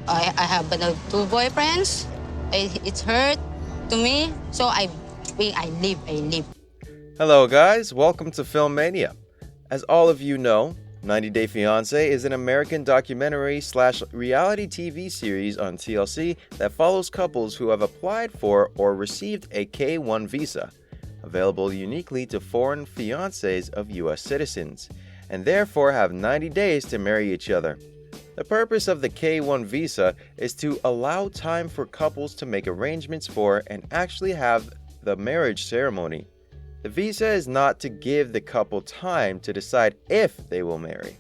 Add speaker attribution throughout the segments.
Speaker 1: I have two boyfriends. It's hurt to me, so I leave.
Speaker 2: Hello guys, welcome to Film Mania. As all of you know, 90 Day Fiancé is an American documentary / reality TV series on TLC that follows couples who have applied for or received a K-1 visa, available uniquely to foreign fiancés of US citizens, and therefore have 90 days to marry each other. The purpose of the K-1 visa is to allow time for couples to make arrangements for and actually have the marriage ceremony. The visa is not to give the couple time to decide if they will marry.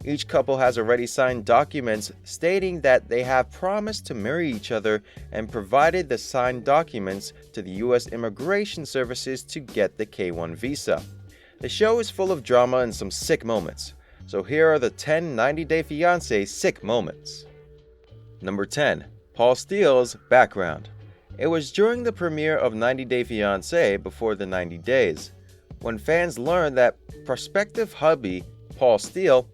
Speaker 2: Each couple has already signed documents stating that they have promised to marry each other and provided the signed documents to the US Immigration Services to get the K-1 visa. The show is full of drama and some sick moments. So here are the 10 90 Day Fiancé sick moments. Number 10. Paul Steele's background. It was during the premiere of 90 Day Fiancé before the 90 days, when fans learned that prospective hubby, Paul Steele,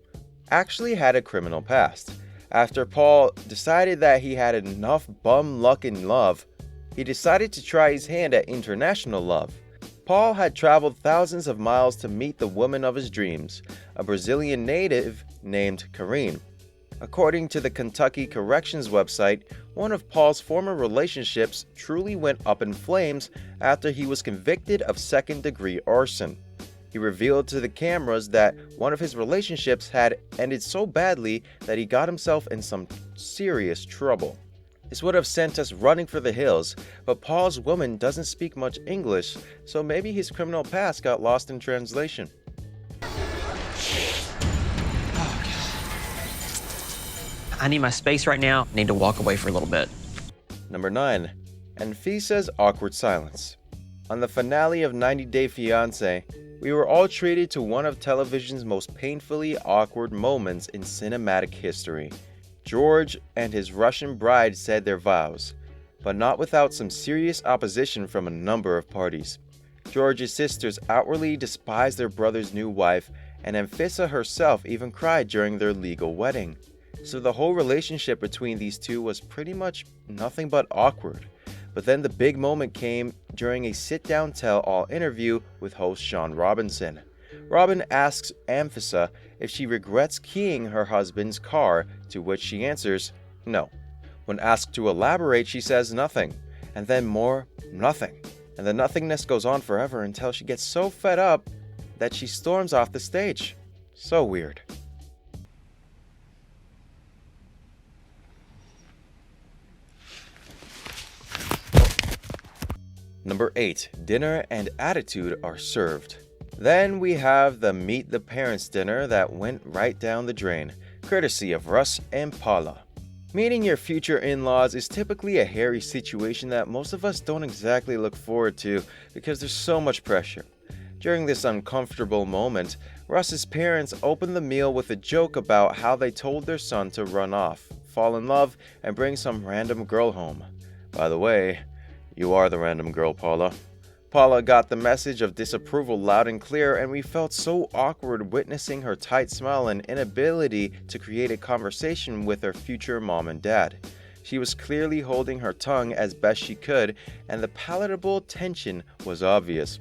Speaker 2: actually had a criminal past. After Paul decided that he had enough bum luck in love, he decided to try his hand at international love. Paul had traveled thousands of miles to meet the woman of his dreams, a Brazilian native named Karine. According to the Kentucky Corrections website, one of Paul's former relationships truly went up in flames after he was convicted of second-degree arson. He revealed to the cameras that one of his relationships had ended so badly that he got himself in some serious trouble. This would have sent us running for the hills, but Paul's woman doesn't speak much English, so maybe his criminal past got lost in translation.
Speaker 3: I need my space right now. I need to walk away for a little bit.
Speaker 2: Number 9. Anfisa's awkward silence. On the finale of 90 Day Fiancé, we were all treated to one of television's most painfully awkward moments in cinematic history. George and his Russian bride said their vows, but not without some serious opposition from a number of parties. George's sisters outwardly despised their brother's new wife, and Anfisa herself even cried during their legal wedding. So the whole relationship between these two was pretty much nothing but awkward. But then the big moment came during a sit-down tell-all interview with host Sean Robinson. Robin asks Anfisa if she regrets keying her husband's car, to which she answers, no. When asked to elaborate, she says nothing, and then more nothing. And the nothingness goes on forever until she gets so fed up that she storms off the stage. So weird. Number 8. Dinner and attitude are served. Then we have the Meet the Parents dinner that went right down the drain, courtesy of Russ and Paula. Meeting your future in-laws is typically a hairy situation that most of us don't exactly look forward to because there's so much pressure. During this uncomfortable moment, Russ's parents opened the meal with a joke about how they told their son to run off, fall in love, and bring some random girl home. By the way, you are the random girl, Paula. Paula got the message of disapproval loud and clear, and we felt so awkward witnessing her tight smile and inability to create a conversation with her future mom and dad. She was clearly holding her tongue as best she could, and the palatable tension was obvious.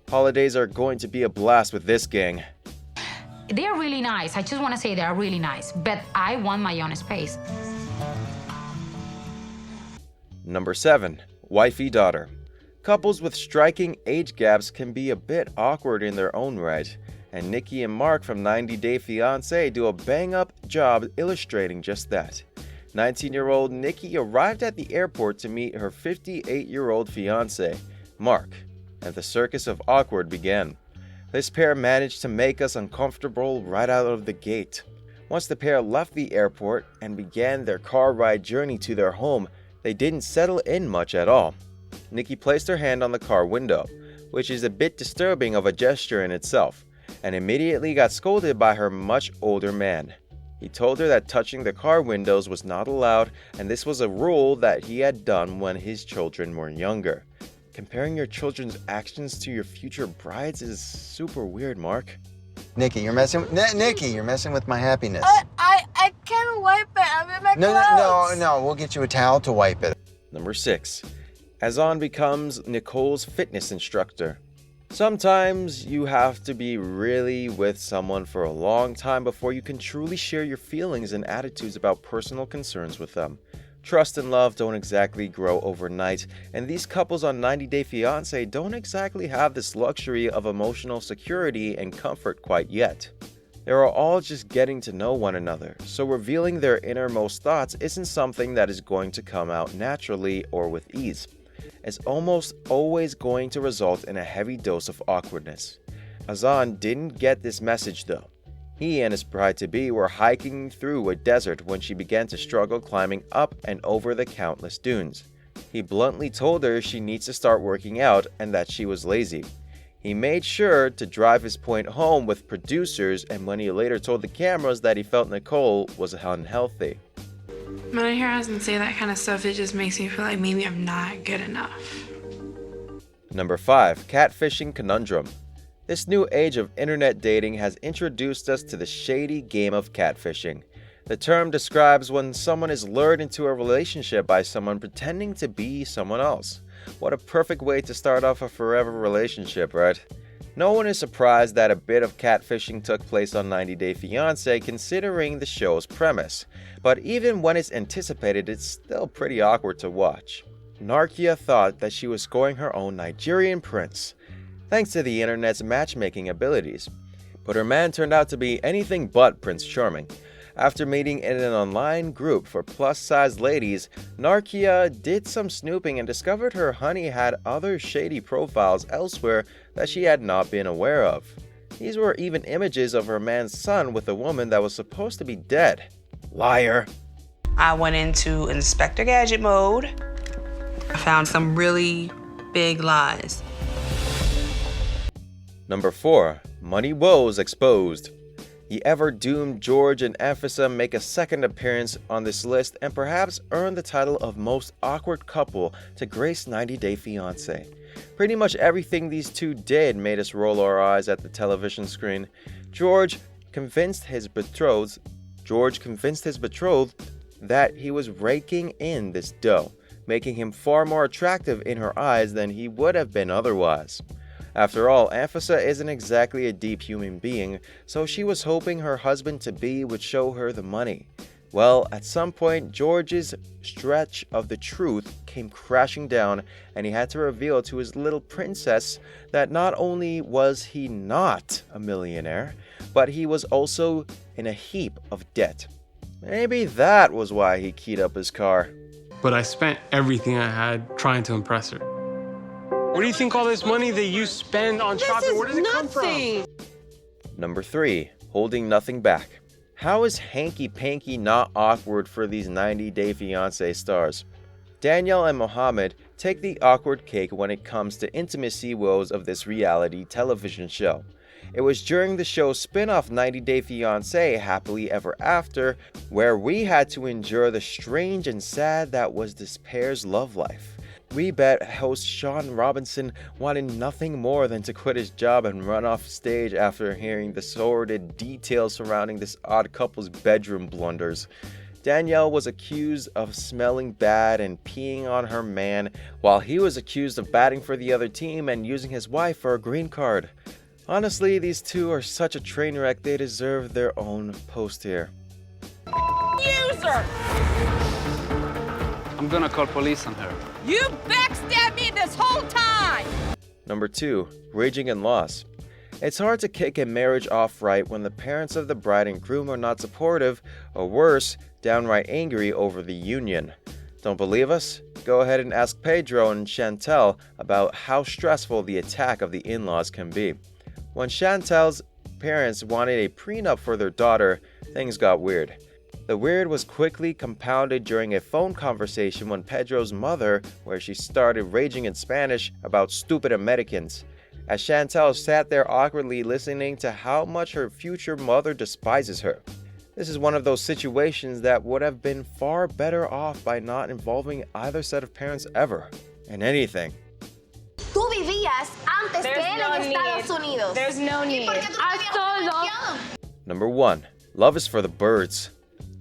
Speaker 2: Holidays are going to be a blast with this gang.
Speaker 4: They're really nice. I just want to say they're really nice, but I want my own space.
Speaker 2: Number 7. Wifey-daughter. Couples with striking age gaps can be a bit awkward in their own right, and Nikki and Mark from 90 Day Fiancé do a bang-up job illustrating just that. 19-year-old Nikki arrived at the airport to meet her 58-year-old fiancé, Mark, and the circus of awkward began. This pair managed to make us uncomfortable right out of the gate. Once the pair left the airport and began their car ride journey to their home, they didn't settle in much at all. Nikki placed her hand on the car window, which is a bit disturbing of a gesture in itself, and immediately got scolded by her much older man. He told her that touching the car windows was not allowed, and this was a rule that he had done when his children were younger. Comparing your children's actions to your future brides is super weird, Mark.
Speaker 5: Nikki, you're messing with my happiness.
Speaker 1: I
Speaker 5: I can't wipe it. I'm in my
Speaker 6: No,
Speaker 5: clothes.
Speaker 6: no, we'll get you a towel to wipe it.
Speaker 2: Number 6. Azan becomes Nicole's fitness instructor. Sometimes you have to be really with someone for a long time before you can truly share your feelings and attitudes about personal concerns with them. Trust and love don't exactly grow overnight, and these couples on 90 Day Fiancé don't exactly have this luxury of emotional security and comfort quite yet. They are all just getting to know one another, so revealing their innermost thoughts isn't something that is going to come out naturally or with ease. It's almost always going to result in a heavy dose of awkwardness. Azan didn't get this message though. He and his bride-to-be were hiking through a desert when she began to struggle climbing up and over the countless dunes. He bluntly told her she needs to start working out and that she was lazy. He made sure to drive his point home with producers, and when he later told the cameras that he felt Nicole was unhealthy.
Speaker 7: When I hear husband say that kind of stuff, it just makes me feel like maybe I'm not good enough.
Speaker 2: Number 5. Catfishing Conundrum. This new age of internet dating has introduced us to the shady game of catfishing. The term describes when someone is lured into a relationship by someone pretending to be someone else. What a perfect way to start off a forever relationship, right? No one is surprised that a bit of catfishing took place on 90 Day Fiancé considering the show's premise. But even when it's anticipated, it's still pretty awkward to watch. Narkia thought that she was scoring her own Nigerian prince, thanks to the internet's matchmaking abilities. But her man turned out to be anything but Prince Charming. After meeting in an online group for plus-sized ladies, Narkia did some snooping and discovered her honey had other shady profiles elsewhere that she had not been aware of. These were even images of her man's son with a woman that was supposed to be dead. Liar.
Speaker 8: I went into Inspector Gadget mode. I found some really big lies.
Speaker 2: Number 4. Money woes exposed. The ever-doomed George and Amphissa make a second appearance on this list and perhaps earn the title of most awkward couple to grace 90 Day Fiancé. Pretty much everything these two did made us roll our eyes at the television screen. George convinced his betrothed that he was raking in this dough, making him far more attractive in her eyes than he would have been otherwise. After all, Amphissa isn't exactly a deep human being, so she was hoping her husband-to-be would show her the money. Well, at some point, George's stretch of the truth came crashing down, and he had to reveal to his little princess that not only was he not a millionaire, but he was also in a heap of debt. Maybe that was why he keyed up his car.
Speaker 9: But I spent everything I had trying to impress her. Where do you think all this money that you spend on shopping, where does it come from?
Speaker 2: Number 3. Holding nothing back. How is hanky-panky not awkward for these 90 Day Fiancé stars? Danielle and Mohammed take the awkward cake when it comes to intimacy woes of this reality television show. It was during the show's spin-off 90 Day Fiancé Happily Ever After where we had to endure the strange and sad that was this pair's love life. We bet host Sean Robinson wanted nothing more than to quit his job and run off stage after hearing the sordid details surrounding this odd couple's bedroom blunders. Danielle was accused of smelling bad and peeing on her man, while he was accused of batting for the other team and using his wife for a green card. Honestly, these two are such a train wreck, they deserve their own post here.
Speaker 5: User!
Speaker 10: I'm gonna call police on her.
Speaker 5: You backstabbed me this whole time!
Speaker 2: Number 2. Raging in loss. It's hard to kick a marriage off right when the parents of the bride and groom are not supportive, or worse, downright angry over the union. Don't believe us? Go ahead and ask Pedro and Chantel about how stressful the attack of the in-laws can be. When Chantel's parents wanted a prenup for their daughter, things got weird. The weird was quickly compounded during a phone conversation when Pedro's mother, where she started raging in Spanish about stupid Americans, as Chantel sat there awkwardly listening to how much her future mother despises her. This is one of those situations that would have been far better off by not involving either set of parents ever, in anything.
Speaker 5: Tú vivías antes que él en Estados Unidos.
Speaker 7: There's no need.
Speaker 2: Number 1. Love is for the birds.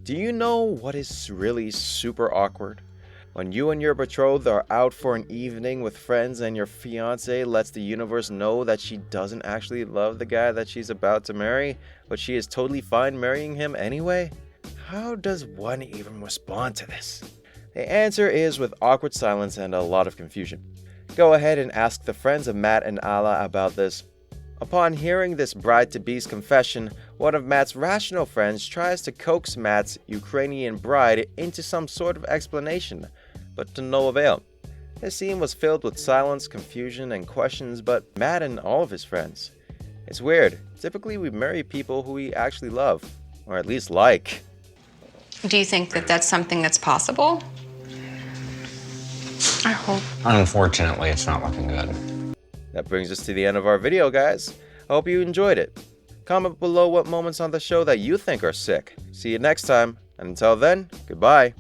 Speaker 2: Do you know what is really super awkward? When you and your betrothed are out for an evening with friends and your fiancé lets the universe know that she doesn't actually love the guy that she's about to marry, but she is totally fine marrying him anyway? How does one even respond to this? The answer is with awkward silence and a lot of confusion. Go ahead and ask the friends of Matt and Alla about this. Upon hearing this bride-to-be's confession, one of Matt's rational friends tries to coax Matt's Ukrainian bride into some sort of explanation, but to no avail. This scene was filled with silence, confusion, and questions, but Matt and all of his friends. It's weird. Typically, we marry people who we actually love, or at least like.
Speaker 10: Do you think that that's something that's possible?
Speaker 7: I hope.
Speaker 6: Unfortunately, it's not looking good.
Speaker 2: That brings us to the end of our video, guys. I hope you enjoyed it. Comment below what moments on the show that you think are sick. See you next time, and until then, goodbye.